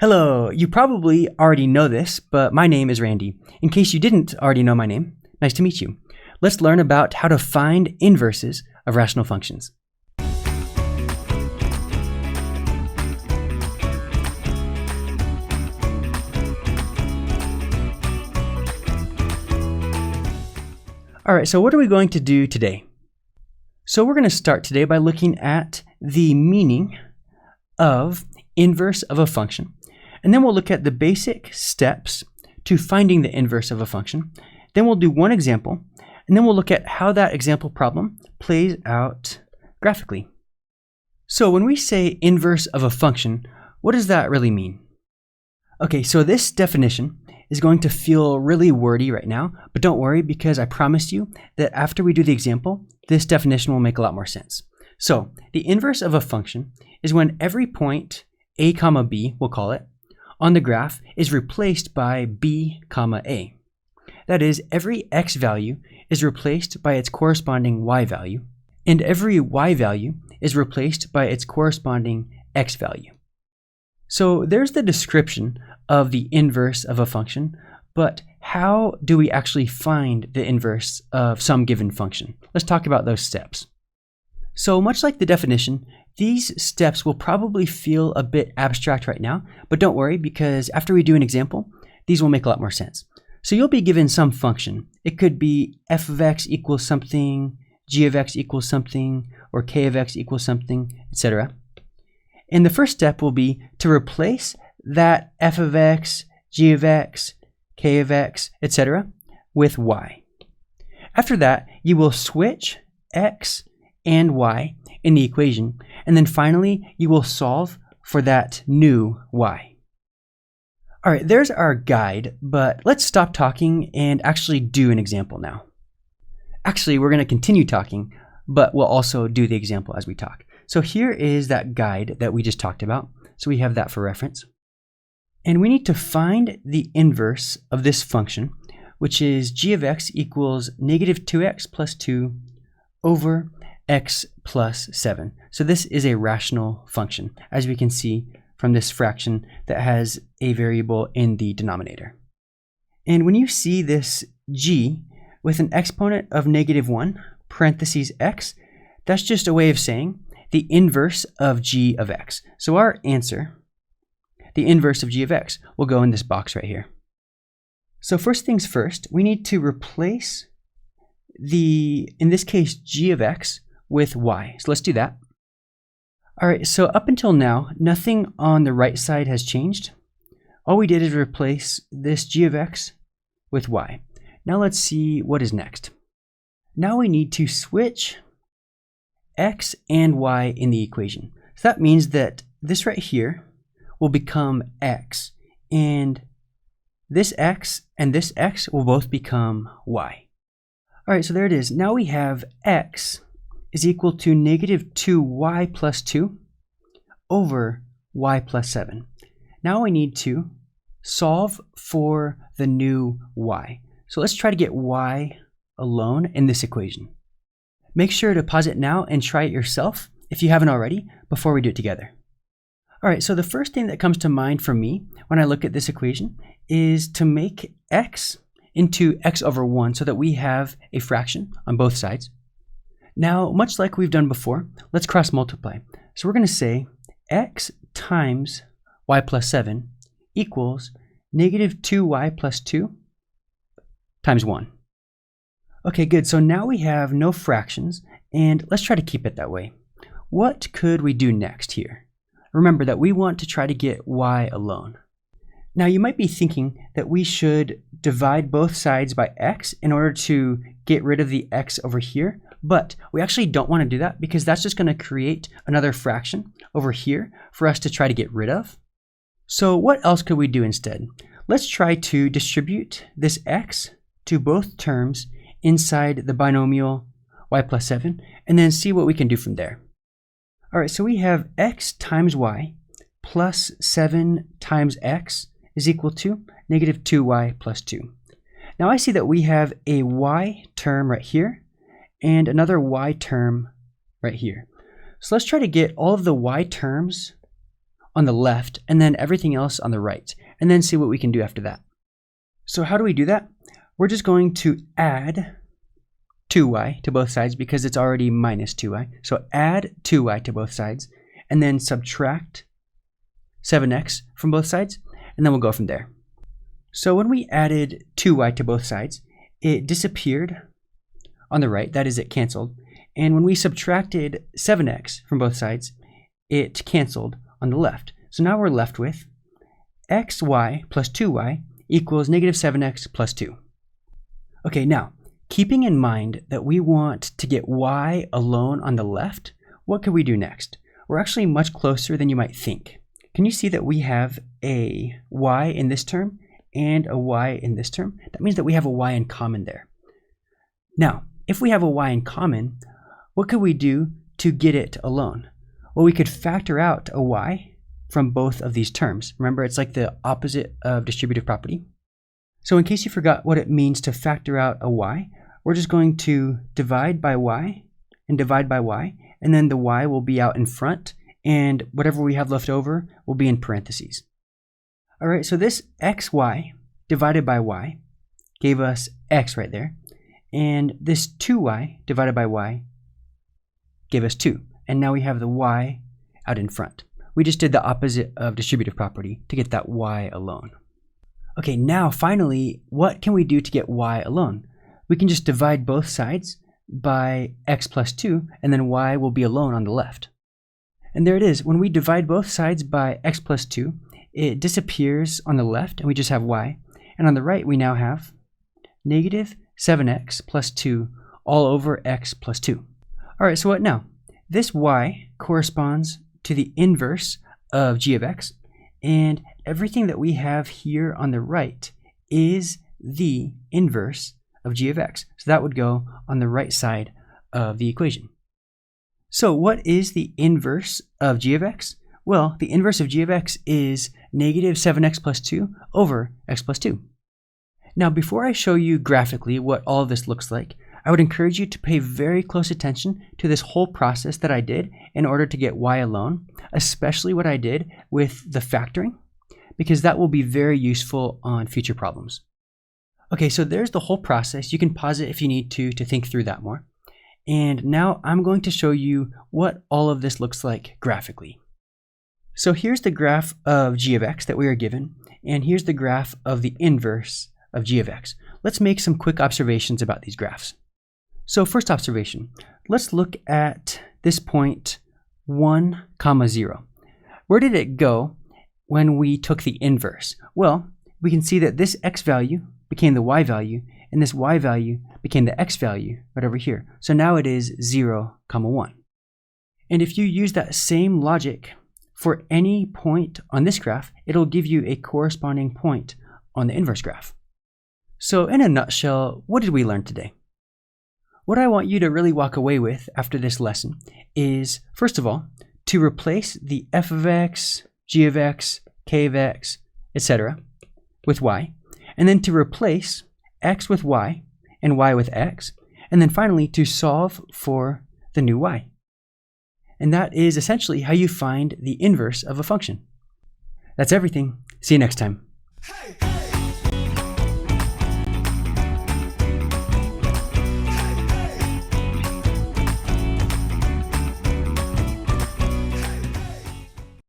Hello, you probably already know this, but my name is Randy. In case you didn't already know my name, nice to meet you. Let's learn about how to find inverses of rational functions. Alright, so what are we going to do today? So we're going to start today by looking at the meaning of inverse of a function. And then we'll look at the basic steps to finding the inverse of a function. Then we'll do one example, and then we'll look at how that example problem plays out graphically. So when we say inverse of a function, what does that really mean? Okay, so this definition is going to feel really wordy right now, but don't worry because I promise you that after we do the example, this definition will make a lot more sense. So the inverse of a function is when every point a comma b, we'll call it, on the graph is replaced by b comma a. That is, every x value is replaced by its corresponding y value, and every y value is replaced by its corresponding x value. So there's the description of the inverse of a function, but how do we actually find the inverse of some given function? Let's talk about those steps. So much like the definition, these steps will probably feel a bit abstract right now, but don't worry because after we do an example, these will make a lot more sense. So you'll be given some function. It could be f of x equals something, g of x equals something, or k of x equals something, etc. And the first step will be to replace that f of x, g of x, k of x, etc. with y. After that, you will switch x and y in the equation, and then finally you will solve for that new y. Alright, there's our guide, but let's stop talking and actually do an example now. Actually, we're going to continue talking, but we'll also do the example as we talk. So here is that guide that we just talked about, so we have that for reference. And we need to find the inverse of this function, which is g of x equals negative 2x plus 2 over x plus 7. So this is a rational function, as we can see from this fraction that has a variable in the denominator. And when you see this g with an exponent of negative 1, parentheses x, that's just a way of saying the inverse of g of x. So our answer, the inverse of g of x, will go in this box right here. So first things first, we need to replace in this case, g of x with y. So let's do that. All right, so up until now, nothing on the right side has changed. All we did is replace this g of x with y. Now let's see what is next. Now we need to switch x and y in the equation. So that means that this right here will become x, and this x and this x will both become y. All right, so there it is. Now we have x is equal to negative 2y plus 2 over y plus 7. Now we need to solve for the new y. So let's try to get y alone in this equation. Make sure to pause it now and try it yourself if you haven't already before we do it together. All right, so the first thing that comes to mind for me when I look at this equation is to make x into x over 1 so that we have a fraction on both sides. Now, much like we've done before, let's cross multiply. So we're going to say x times y plus 7 equals negative 2y plus 2 times 1. Okay, good. So now we have no fractions, and let's try to keep it that way. What could we do next here? Remember that we want to try to get y alone. Now you might be thinking that we should divide both sides by x in order to get rid of the x over here, but we actually don't want to do that because that's just going to create another fraction over here for us to try to get rid of. So what else could we do instead? Let's try to distribute this x to both terms inside the binomial y plus 7 and then see what we can do from there. All right, so we have x times y plus 7 times x is equal to negative 2y plus 2. Now I see that we have a y term right here and another y term right here. So let's try to get all of the y terms on the left and then everything else on the right, and then see what we can do after that. So how do we do that? We're just going to add 2y to both sides because it's already minus 2y. So add 2y to both sides and then subtract 7x from both sides, and then we'll go from there. So when we added 2y to both sides, it disappeared on the right, that is, it canceled. And when we subtracted 7x from both sides, it canceled on the left. So now we're left with xy plus 2y equals negative 7x plus 2. Okay, now, keeping in mind that we want to get y alone on the left, what could we do next? We're actually much closer than you might think. Can you see that we have a y in this term and a y in this term? That means that we have a y in common there. Now, if we have a y in common, what could we do to get it alone? Well, we could factor out a y from both of these terms. Remember, it's like the opposite of distributive property. So in case you forgot what it means to factor out a y, we're just going to divide by y and divide by y, and then the y will be out in front, and whatever we have left over will be in parentheses. All right, so this xy divided by y gave us x right there, and this 2y divided by y gave us 2, and now we have the y out in front. We just did the opposite of distributive property to get that y alone. Okay, now finally, what can we do to get y alone? We can just divide both sides by x plus 2, and then y will be alone on the left. And there it is. When we divide both sides by x plus 2, it disappears on the left, and we just have y. And on the right, we now have negative 7x plus 2 all over x plus 2. All right, so what now? This y corresponds to the inverse of g of x, and everything that we have here on the right is the inverse of g of x. So that would go on the right side of the equation. So what is the inverse of g of x? Well, the inverse of g of x is negative 7x plus 2 over x plus 2. Now, before I show you graphically what all of this looks like, I would encourage you to pay very close attention to this whole process that I did in order to get y alone, especially what I did with the factoring, because that will be very useful on future problems. Okay, so there's the whole process. You can pause it if you need to think through that more. And now I'm going to show you what all of this looks like graphically. So here's the graph of g of x that we are given, and here's the graph of the inverse of g of x. Let's make some quick observations about these graphs. So first observation, let's look at this point 1, 0. Where did it go when we took the inverse? Well, we can see that this x value became the y value, and this y value became the x value right over here. So now it is 0, 1. And if you use that same logic for any point on this graph, it'll give you a corresponding point on the inverse graph. So in a nutshell, what did we learn today? What I want you to really walk away with after this lesson is, first of all, to replace the f of x, g of x, k of x, etc. with y, and then to replace x with y and y with x, and then finally to solve for the new y. And that is essentially how you find the inverse of a function. That's everything. See you next time. Hey.